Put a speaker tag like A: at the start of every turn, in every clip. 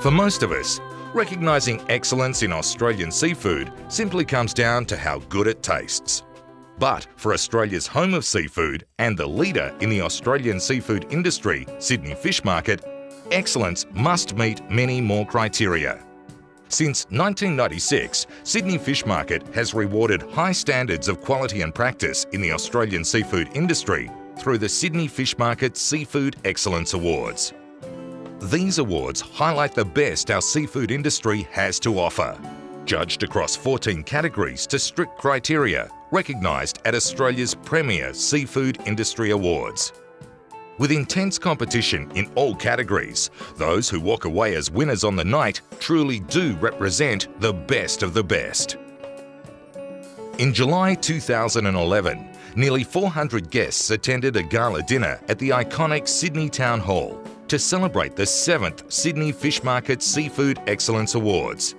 A: For most of us, recognising excellence in Australian seafood simply comes down to how good it tastes. But for Australia's home of seafood and the leader in the Australian seafood industry, Sydney Fish Market, excellence must meet many more criteria. Since 1996, Sydney Fish Market has rewarded high standards of quality and practice in the Australian seafood industry through the Sydney Fish Market Seafood Excellence Awards. These awards highlight the best our seafood industry has to offer, judged across 14 categories to strict criteria, recognised at Australia's premier Seafood Industry Awards. With intense competition in all categories, those who walk away as winners on the night truly do represent the best of the best. In July 2011, nearly 400 guests attended a gala dinner at the iconic Sydney Town Hall to celebrate the 7th Sydney Fish Market Seafood Excellence Awards.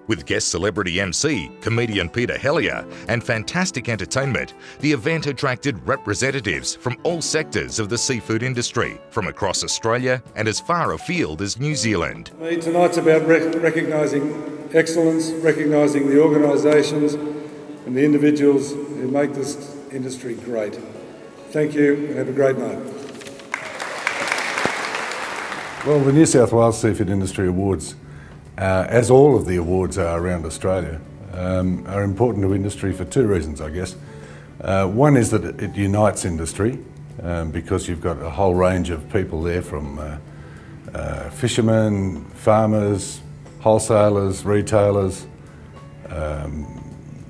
A: With guest celebrity MC, comedian Peter Hellier, and fantastic entertainment, the event attracted representatives from all sectors of the seafood industry, from across Australia and as far afield as New Zealand.
B: Tonight's about recognising excellence, recognising the organisations and the individuals who make this industry great. Thank you and have a great night.
C: Well, the New South Wales Seafood Industry Awards, as all of the awards are around Australia, are important to industry for two reasons, I guess. One is that it unites industry because you've got a whole range of people there, from fishermen, farmers, wholesalers, retailers,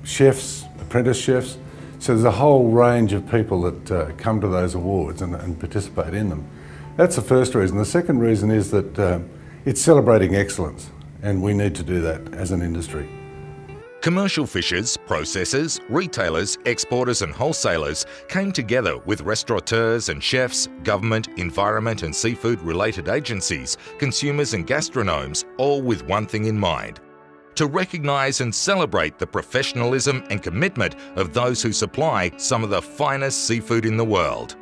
C: chefs, apprentice chefs. So there's a whole range of people that come to those awards and participate in them. That's the first reason. The second reason is that it's celebrating excellence, and we need to do that as an industry.
A: Commercial fishers, processors, retailers, exporters and wholesalers came together with restaurateurs and chefs, government, environment and seafood-related agencies, consumers and gastronomes, all with one thing in mind: to recognise and celebrate the professionalism and commitment of those who supply some of the finest seafood in the world.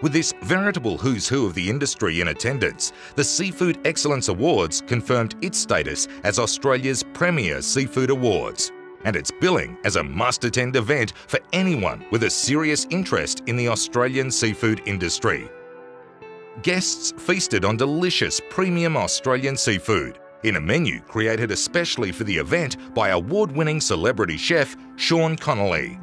A: With this veritable who's who of the industry in attendance, the Seafood Excellence Awards confirmed its status as Australia's premier seafood awards, and its billing as a must-attend event for anyone with a serious interest in the Australian seafood industry. Guests feasted on delicious premium Australian seafood in a menu created especially for the event by award-winning celebrity chef Sean Connolly.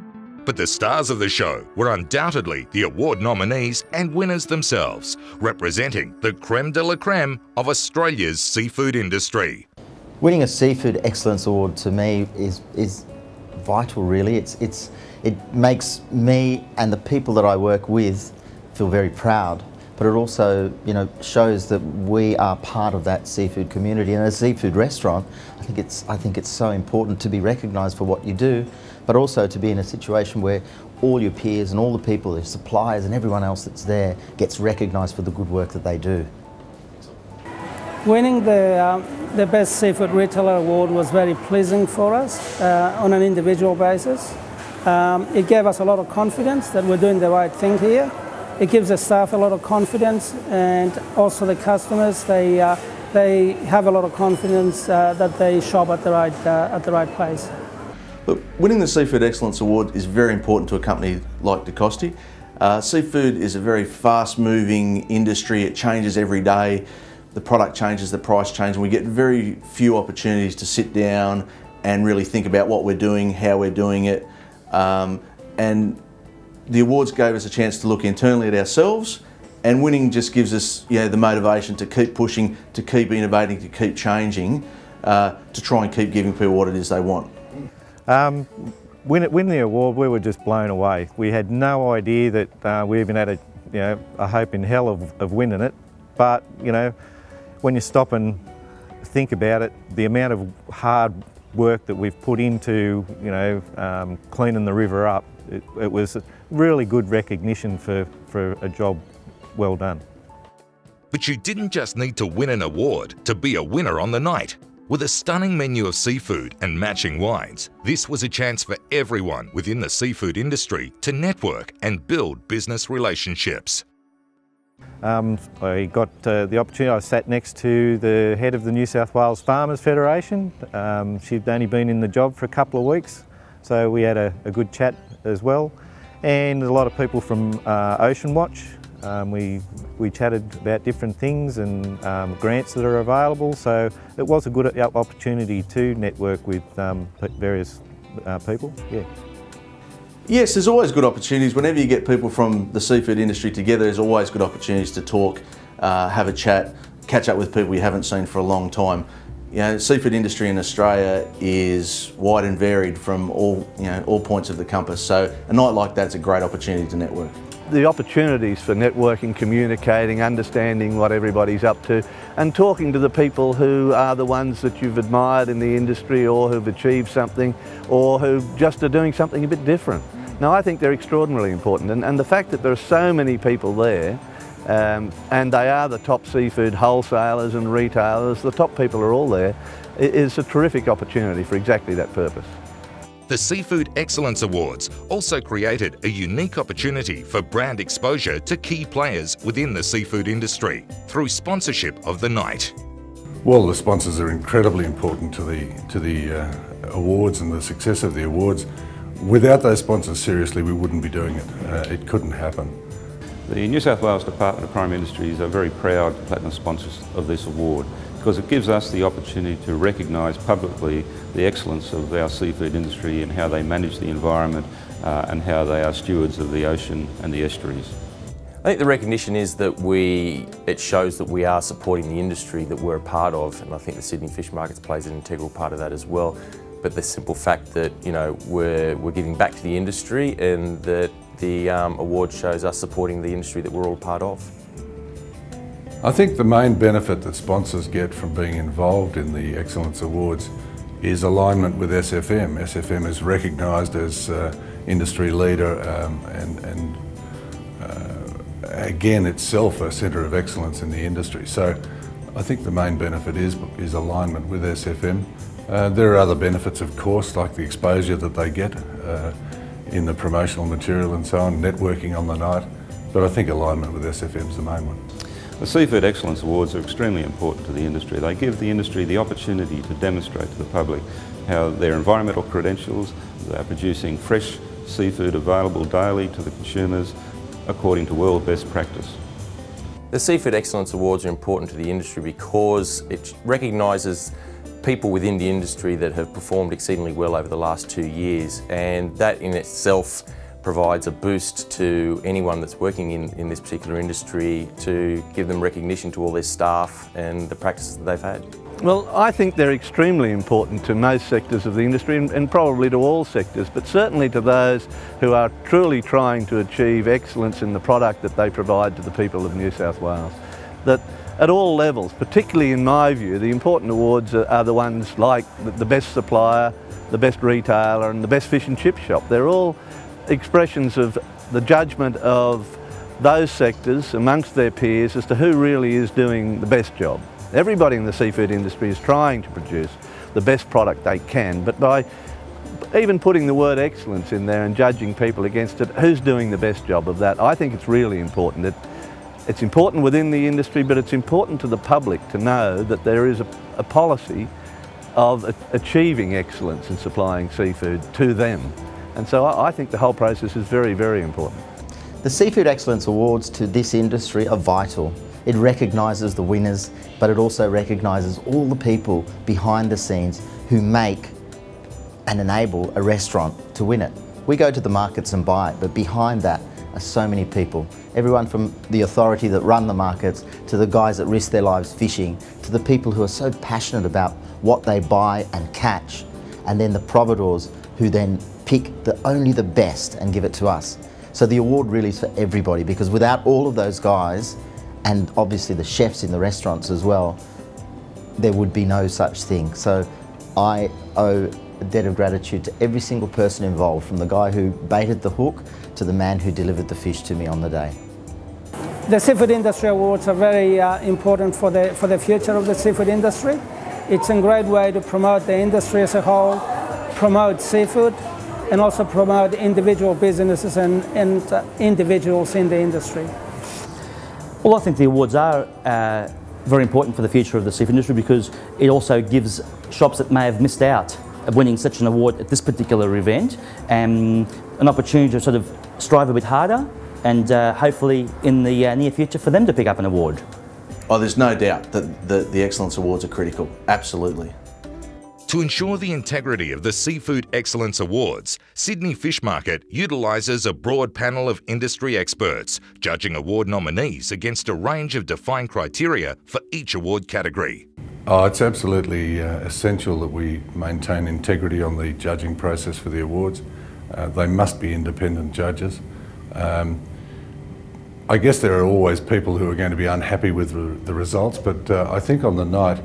A: But the stars of the show were undoubtedly the award nominees and winners themselves, representing the creme de la creme of Australia's seafood industry.
D: Winning a Seafood Excellence Award to me is vital, really. It makes me and the people that I work with feel very proud, but it also, shows that we are part of that seafood community. And as a seafood restaurant, I think it's so important to be recognised for what you do, but also to be in a situation where all your peers and all the people, the suppliers and everyone else that's there gets recognised for the good work that they do.
E: Winning the Best Seafood Retailer Award was very pleasing for us on an individual basis. It gave us a lot of confidence that we're doing the right thing here. It gives the staff a lot of confidence, and also the customers, they have a lot of confidence that they shop at the right place.
F: Look, winning the Seafood Excellence Award is very important to a company like DeCosti. Seafood is a very fast-moving industry. It changes every day. The product changes, the price changes, and we get very few opportunities to sit down and really think about what we're doing, how we're doing it. And the awards gave us a chance to look internally at ourselves, and winning just gives us the motivation to keep pushing, to keep innovating, to keep changing, to try and keep giving people what it is they want.
G: Winning the award, we were just blown away. We had no idea that we even had a hope in hell of winning it. But when you stop and think about it, the amount of hard work that we've put into cleaning the river up, it was really good recognition for a job well done.
A: But you didn't just need to win an award to be a winner on the night. With a stunning menu of seafood and matching wines, this was a chance for everyone within the seafood industry to network and build business relationships.
G: I got the opportunity, I sat next to the head of the New South Wales Farmers Federation. She'd only been in the job for a couple of weeks, so we had a good chat as well. And a lot of people from Ocean Watch. We chatted about different things and grants that are available, so it was a good opportunity to network with various people. Yeah.
F: Yes, there's always good opportunities. Whenever you get people from the seafood industry together, there's always good opportunities to talk, have a chat, catch up with people you haven't seen for a long time. You know, the seafood industry in Australia is wide and varied from all points of the compass. So a night like that's a great opportunity to network.
H: The opportunities for networking, communicating, understanding what everybody's up to, and talking to the people who are the ones that you've admired in the industry, or who've achieved something, or who just are doing something a bit different. Now, I think they're extraordinarily important, and the fact that there are so many people there, and they are the top seafood wholesalers and retailers, the top people are all there, is a terrific opportunity for exactly that purpose.
A: The Seafood Excellence Awards also created a unique opportunity for brand exposure to key players within the seafood industry through sponsorship of the night.
C: Well, the sponsors are incredibly important to the awards and the success of the awards. Without those sponsors, seriously, we wouldn't be doing it. It couldn't happen.
I: The New South Wales Department of Primary Industries are very proud platinum sponsors of this award, because it gives us the opportunity to recognise publicly the excellence of our seafood industry and how they manage the environment and how they are stewards of the ocean and the estuaries.
J: I think the recognition is that it shows that we are supporting the industry that we're a part of, and I think the Sydney Fish Markets plays an integral part of that as well. But the simple fact that we're giving back to the industry, and that the award shows us supporting the industry that we're all part of.
C: I think the main benefit that sponsors get from being involved in the Excellence Awards is alignment with SFM. SFM is recognised as industry leader and again itself a centre of excellence in the industry. So I think the main benefit is alignment with SFM. There are other benefits, of course, like the exposure that they get in the promotional material and so on, networking on the night, but I think alignment with SFM is the main one.
I: The Seafood Excellence Awards are extremely important to the industry. They give the industry the opportunity to demonstrate to the public how their environmental credentials, they are producing fresh seafood available daily to the consumers according to world best practice.
J: The Seafood Excellence Awards are important to the industry because it recognises people within the industry that have performed exceedingly well over the last 2 years, and that in itself provides a boost to anyone that's working in this particular industry, to give them recognition to all their staff and the practices that they've had.
H: Well, I think they're extremely important to most sectors of the industry, and probably to all sectors, but certainly to those who are truly trying to achieve excellence in the product that they provide to the people of New South Wales. That at all levels, particularly in my view, the important awards are the ones like the best supplier, the best retailer and the best fish and chip shop. They're all expressions of the judgment of those sectors amongst their peers as to who really is doing the best job. Everybody in the seafood industry is trying to produce the best product they can, but by even putting the word excellence in there and judging people against it, who's doing the best job of that? I think it's really important. It's important within the industry, but it's important to the public to know that there is a policy of achieving excellence in supplying seafood to them. And so I think the whole process is very, very important.
D: The Seafood Excellence Awards to this industry are vital. It recognises the winners, but it also recognises all the people behind the scenes who make and enable a restaurant to win it. We go to the markets and buy it, but behind that are so many people. Everyone from the authority that run the markets, to the guys that risk their lives fishing, to the people who are so passionate about what they buy and catch, and then the providors who then pick only the best and give it to us. So the award really is for everybody, because without all of those guys, and obviously the chefs in the restaurants as well, there would be no such thing. So I owe a debt of gratitude to every single person involved, from the guy who baited the hook to the man who delivered the fish to me on the day.
E: The Seafood Industry Awards are very important for the future of the seafood industry. It's a great way to promote the industry as a whole, promote seafood, and also promote individual businesses and individuals in the industry.
K: Well, I think the awards are very important for the future of the seafood industry, because it also gives shops that may have missed out of winning such an award at this particular event an opportunity to sort of strive a bit harder, and hopefully in the near future for them to pick up an award.
F: Oh, there's no doubt that the Excellence Awards are critical, absolutely.
A: To ensure the integrity of the Seafood Excellence Awards, Sydney Fish Market utilises a broad panel of industry experts, judging award nominees against a range of defined criteria for each award category.
C: Oh, it's absolutely essential that we maintain integrity on the judging process for the awards. They must be independent judges. I guess there are always people who are going to be unhappy with the results, but I think on the night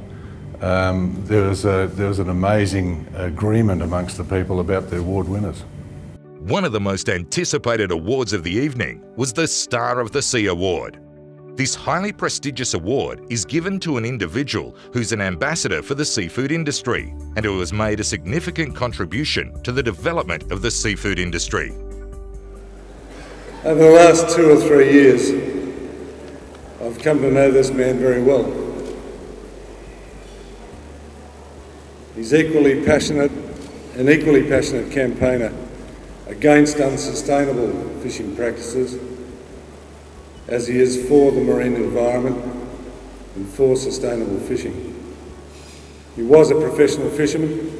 C: there was an amazing agreement amongst the people about the award winners.
A: One of the most anticipated awards of the evening was the Star of the Sea Award. This highly prestigious award is given to an individual who's an ambassador for the seafood industry and who has made a significant contribution to the development of the seafood industry.
B: Over the last 2 or 3 years, I've come to know this man very well. He's an equally passionate campaigner against unsustainable fishing practices, as he is for the marine environment and for sustainable fishing. He was a professional fisherman.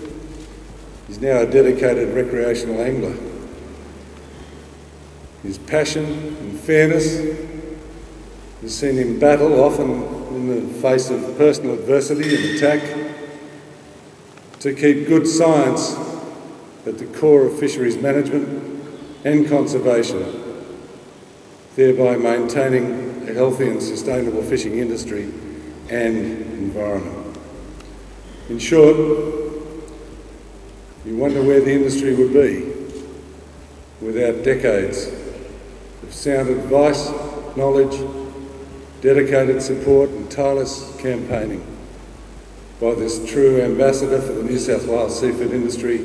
B: He's now a dedicated recreational angler. His passion and fairness has seen him battle, often in the face of personal adversity and attack, to keep good science at the core of fisheries management and conservation, thereby maintaining a healthy and sustainable fishing industry and environment. In short, you wonder where the industry would be without decades of sound advice, knowledge, dedicated support and tireless campaigning by this true ambassador for the New South Wales seafood industry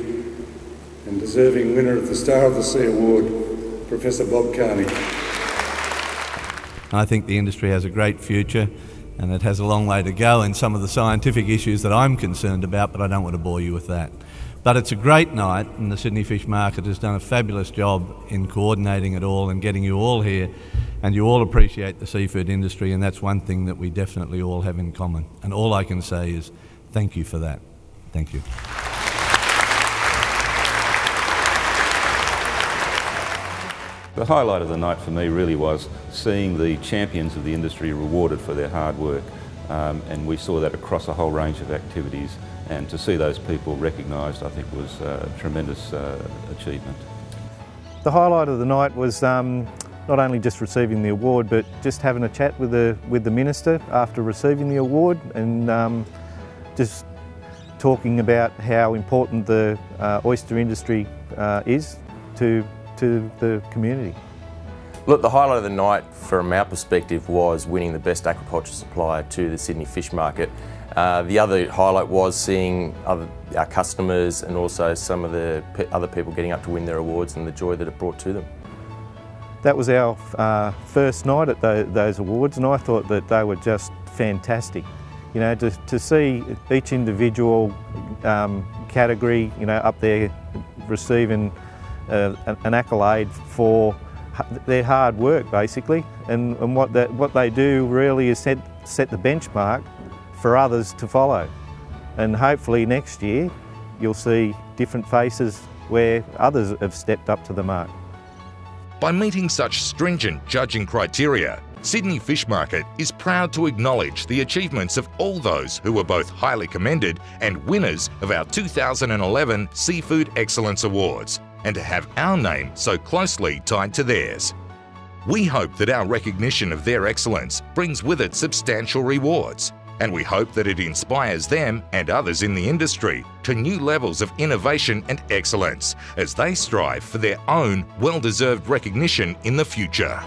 B: and deserving winner of the Star of the Sea Award, Professor Bob Carney.
H: I think the industry has a great future, and it has a long way to go in some of the scientific issues that I'm concerned about, but I don't want to bore you with that. But it's a great night, and the Sydney Fish Market has done a fabulous job in coordinating it all and getting you all here, and you all appreciate the seafood industry, and that's one thing that we definitely all have in common. And all I can say is thank you for that. Thank you.
I: The highlight of the night for me really was seeing the champions of the industry rewarded for their hard work, and we saw that across a whole range of activities, and to see those people recognised I think was a tremendous achievement.
G: The highlight of the night was not only just receiving the award, but just having a chat with the Minister after receiving the award, and just talking about how important the oyster industry is to the community.
J: Look, the highlight of the night from our perspective was winning the Best Aquaculture Supplier to the Sydney Fish Market. The other highlight was seeing our customers and also some of the other people getting up to win their awards and the joy that it brought to them.
G: That was our first night at those awards, and I thought that they were just fantastic. You know, to see each individual category, you know, up there receiving an accolade for their hard work, basically, and what they do really is set the benchmark for others to follow. And hopefully next year you'll see different faces where others have stepped up to the mark.
A: By meeting such stringent judging criteria, Sydney Fish Market is proud to acknowledge the achievements of all those who were both highly commended and winners of our 2011 Seafood Excellence Awards, and to have our name so closely tied to theirs. We hope that our recognition of their excellence brings with it substantial rewards, and we hope that it inspires them and others in the industry to new levels of innovation and excellence as they strive for their own well-deserved recognition in the future.